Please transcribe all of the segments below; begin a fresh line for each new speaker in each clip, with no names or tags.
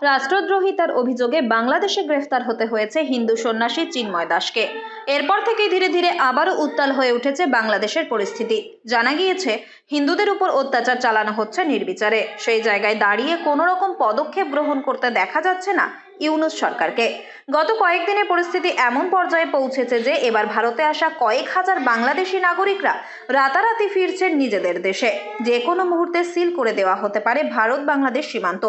রাষ্ট্রদ্রোহিতার অভিযোগে বাংলাদেশে গ্রেফতার হতে হয়েছে হিন্দু সন্ন্যাসী চিন্ময় দাসকে। এরপর থেকেই ধীরে ধীরে আবারও উত্তাল হয়ে উঠেছে বাংলাদেশের পরিস্থিতি। জানা গিয়েছে, হিন্দুদের উপর অত্যাচার চালানো হচ্ছে নির্বিচারে। সেই জায়গায় দাঁড়িয়ে কোনো রকম পদক্ষেপ গ্রহণ করতে দেখা যাচ্ছে না ইউনূস সরকারকে। গত কয়েকদিনে পরিস্থিতি এমন পর্যায়ে পৌঁছেছে যে এবার ভারতে আসা কয়েক হাজার বাংলাদেশি নাগরিকরা রাতারাতি ফিরছেন নিজেদের দেশে। যে কোনো মুহূর্তে সিল করে দেওয়া হতে পারে ভারত বাংলাদেশ সীমান্ত।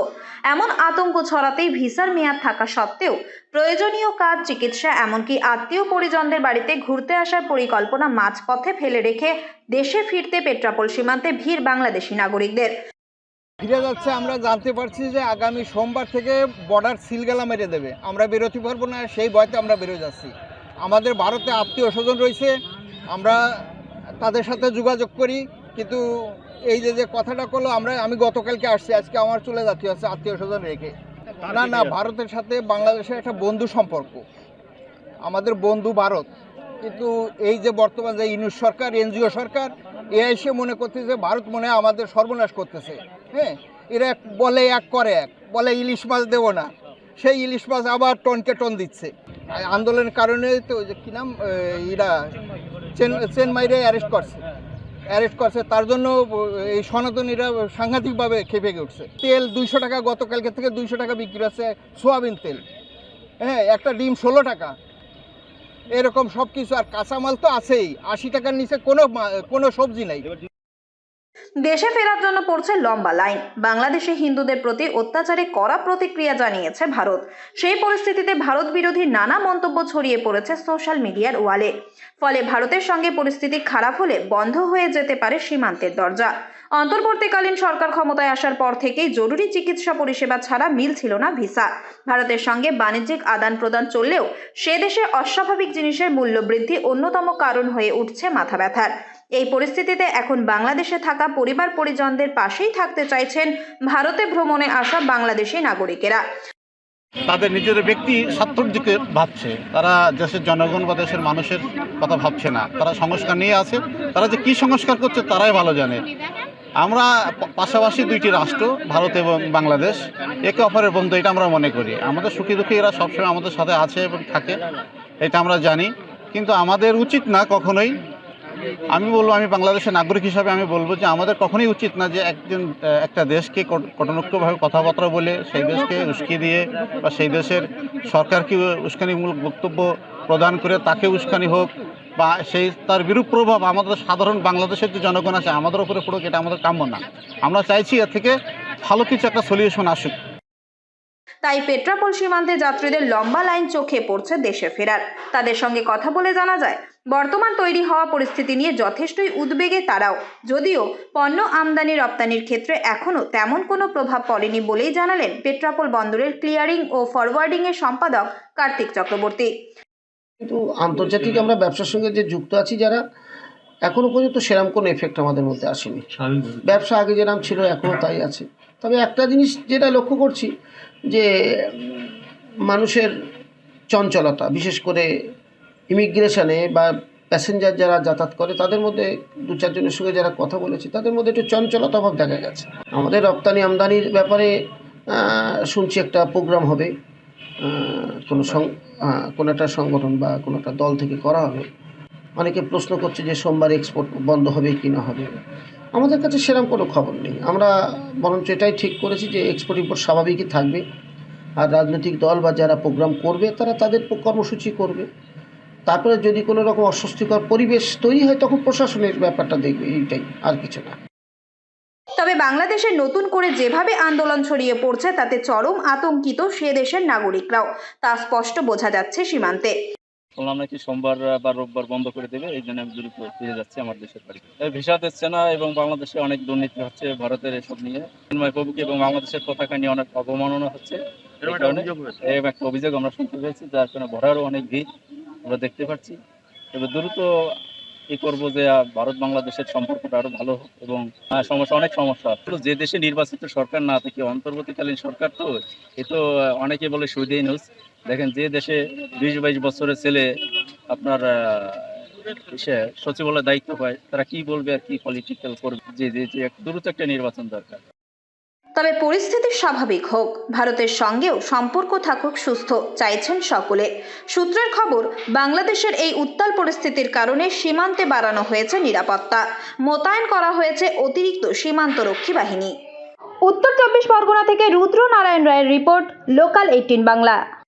এমন আতঙ্ক ছড়াতেই ভিসার মেয়াদ থাকা সত্ত্বেও প্রয়োজনীয় কাজ, চিকিৎসা, এমনকি আত্মীয় পরিজনদের বাড়িতে ঘুরতে আসার পরিকল্পনা মাঝপথে ফেলে রেখে দেশে ফিরতে পেট্রাপোল সীমান্তে ভিড় বাংলাদেশি নাগরিকদের।
ফিরে যাচ্ছে। আমরা জানতে পারছি যে আগামী সোমবার থেকে বর্ডার সিলগালা মেরে দেবে, আমরা বেরোতে পারবো না, সেই ভয়তে আমরা বেরোয় যাচ্ছি। আমাদের ভারতে আত্মীয় স্বজন রয়েছে, আমরা তাদের সাথে যোগাযোগ করি, কিন্তু এই যে কথাটা করলো, আমি গতকালকে আসছি, আজকে আমার চলে যাচ্ছি হচ্ছে আত্মীয় স্বজন রেখে। না, ভারতের সাথে বাংলাদেশের একটা বন্ধু সম্পর্ক, আমাদের বন্ধু ভারত। কিন্তু এই যে বর্তমান যে ইউনূস সরকার, এনজিও সরকার, এসে মনে করতেছে ভারত মনে হয় আমাদের সর্বনাশ করতেছে। হ্যাঁ, এরা বলে এক করে এক, বলে ইলিশ মাছ দেবো না, সেই ইলিশ মাছ আবার টনকে টন দিচ্ছে। আন্দোলনের কারণে তো যে কী নাম, এরা চেনমাইরে অ্যারেস্ট করছে, তার জন্য এই সনাতনীরা সাংঘাতিকভাবে খেপে উঠছে। তেল 200 টাকা, গতকালকে থেকে 200 টাকা বিক্রি হচ্ছে সোয়াবিন তেল। হ্যাঁ, একটা ডিম 16 টাকা, এরকম সব কিছু। আর কাঁচামাল তো আছেই, 80 টাকার নিচে কোনো সবজি নাই।
দেশে ফেরার জন্য পড়ছে লম্বা লাইন। বাংলাদেশে হিন্দুদের প্রতি অত্যাচারে কড়া প্রতিক্রিয়া জানিয়েছে ভারত। সেই পরিস্থিতিতে ভারত বিরোধী নানা মন্তব্য ছড়িয়ে পড়েছে সোশ্যাল মিডিয়ার ওয়ালে। ফলে ভারতের সঙ্গে পরিস্থিতি খারাপ হলে বন্ধ হয়ে যেতে পারে সীমান্তের দরজা। অন্তর্বর্তীকালীন সরকার ক্ষমতায় আসার পর থেকেই জরুরি চিকিৎসা পরিষেবা ছাড়া মিলছিল না ভিসা। ভারতের সঙ্গে বাণিজ্যিক আদান প্রদান চললেও সে দেশে অস্বাভাবিক জিনিসের মূল্য বৃদ্ধি অন্যতম কারণ হয়ে উঠছে মাথা ব্যথার। এই পরিস্থিতিতে এখন বাংলাদেশে থাকা পরিবার পরিজনদের পাশেই থাকতে চাইছেন ভারতে ভ্রমণে আসা বাংলাদেশি নাগরিকেরা।
তাদের নিজেদের ব্যক্তি স্বার্থের দিকে ভাবছে, তারা দেশের জনগণ বা দেশের মানুষের কথা ভাবছে না। তারা সংস্কার নিয়ে আছে, তারা যে কি সংস্কার করছে তারাই ভালো জানে। আমরা পাশাপাশি দুইটি রাষ্ট্র, ভারত এবং বাংলাদেশ, একে অপরের বন্ধু, এটা আমরা মনে করি। আমাদের সুখী দুঃখী এরা সবসময় আমাদের সাথে আছে এবং থাকে, এটা আমরা জানি। কিন্তু আমাদের উচিত না কখনোই, আমি বাংলাদেশের নাগরিক হিসাবে আমি বলবো যে আমাদের কখনোই উচিত না যে একটা দেশকে কটূক্তভাবে কথাবার্তা বলে সেই দেশকে উস্কি দিয়ে বা সেই দেশের সরকারকে উস্কানিমূলক বক্তব্য প্রদান করে তাকে উস্কানি হোক বা তার বিরূপ প্রভাব আমাদের সাধারণ বাংলাদেশের যে জনগণ আছে আমাদের উপরে পড়ুক, এটা আমাদের কাম্য না। আমরা চাইছি এর থেকে ভালো কিছু একটা সলিউশন আসুক।
তাই পেট্রাপোল সীমান্তে যাত্রীদের লম্বা লাইন চোখে পড়ছে দেশে ফেরার। তাদের সঙ্গে কথা বলে জানা যায়, বর্তমান তৈরি হওয়া পরিস্থিতি নিয়ে যথেষ্টই উদ্বেগে তারাও। যদিও পণ্য আমদানি রপ্তানির ক্ষেত্রে এখনো তেমন কোনো প্রভাব পড়েনি বলেই জানালেন পেট্রাপোল বন্দরের ক্লিয়ারিং ও ফরওয়ার্ডিং এর সম্পাদক কার্তিক চক্রবর্তী।
কিন্তু আন্তর্জাতিক আমরা ব্যবসার সঙ্গে যে যুক্ত আছি যারা, এখনো পর্যন্ত সেরকম কোনো এফেক্ট আমাদের মধ্যে আসেনি। ব্যবসা আগে যেরকম ছিল এখনও তাই আছে। তবে একটা জিনিস যেটা লক্ষ্য করছি যে মানুষের চঞ্চলতা, বিশেষ করে ইমিগ্রেশনে বা প্যাসেঞ্জার যারা যাতায়াত করে তাদের মধ্যে 2-4 জনের সঙ্গে যারা কথা বলেছি তাদের মধ্যে একটু চঞ্চলতা ভাব দেখা গেছে। আমাদের রপ্তানি আমদানির ব্যাপারে শুনছি একটা প্রোগ্রাম হবে, কোনো একটা সংগঠন বা কোনো একটা দল থেকে করা হবে। অনেকে প্রশ্ন করছে যে সোমবার এক্সপোর্ট বন্ধ হবে কি না হবে। আমাদের কাছে সেরকম কোনো খবর নেই। আমরা বরঞ্চ এটাই ঠিক করেছি যে এক্সপোর্ট ইম্পোর্ট স্বাভাবিকই থাকবে। আর রাজনৈতিক দল বা যারা প্রোগ্রাম করবে তারা তাদের কর্মসূচি করবে। তারপরে যদি কোনো রকম অস্বস্তিকর পরিবেশ তৈরি হয় তখন প্রশাসনের ব্যাপারটা দেখবে, এইটাই, আর কিছু না।
তবে বাংলাদেশে নতুন করে যেভাবে আন্দোলন ছড়িয়ে পড়ছে তাতে চরম আতঙ্কিত সে দেশের নাগরিকরাও, তা স্পষ্ট বোঝা যাচ্ছে সীমান্তে।
শুনলাম নাকি সোমবার বা রোববার বন্ধ করে দেবে, এই জন্য আমি দ্রুত ফিরে যাচ্ছি আমার দেশের বাড়ি। ভিসা দিচ্ছে না এবং বাংলাদেশে অনেক দুর্নীতি হচ্ছে ভারতের এসব নিয়ে। চিন্ময় প্রভুকে এবং বাংলাদেশের পতাকা নিয়ে অনেক অবমাননা হচ্ছে, একটা অভিযোগ আমরা শুনতে পেয়েছি, যার কারণে ভরারও অনেক ভিড় আমরা দেখতে পাচ্ছি। তবে দ্রুত কি করবো যে ভারত বাংলাদেশের সম্পর্কটা আরো ভালো হোক। এবং অনেক সমস্যা যে দেশে নির্বাচিত সরকার না থেকে অন্তর্বর্তীকালীন সরকার, তো এ তো অনেকে বলে সুইডেন নিউজ। দেখেন, যে দেশে 20-22 বছরের ছেলে আপনার সচিবালয়ের দায়িত্ব পায়, তারা কি বলবে আর কি পলিটিক্যাল করবে। যে দ্রুত একটা নির্বাচন দরকার।
তবে পরিস্থিতি স্বাভাবিক হোক, ভারতের সঙ্গেও সম্পর্ক থাকুক সুস্থ চাইছেন সকলে। সূত্রের খবর, বাংলাদেশের এই উত্তাল পরিস্থিতির কারণে সীমান্তে বাড়ানো হয়েছে নিরাপত্তা, মোতায়েন করা হয়েছে অতিরিক্ত সীমান্তরক্ষী বাহিনী। উত্তর 24 পরগনা থেকে রুদ্র নারায়ণ রায়ের রিপোর্ট, লোকাল 18 বাংলা।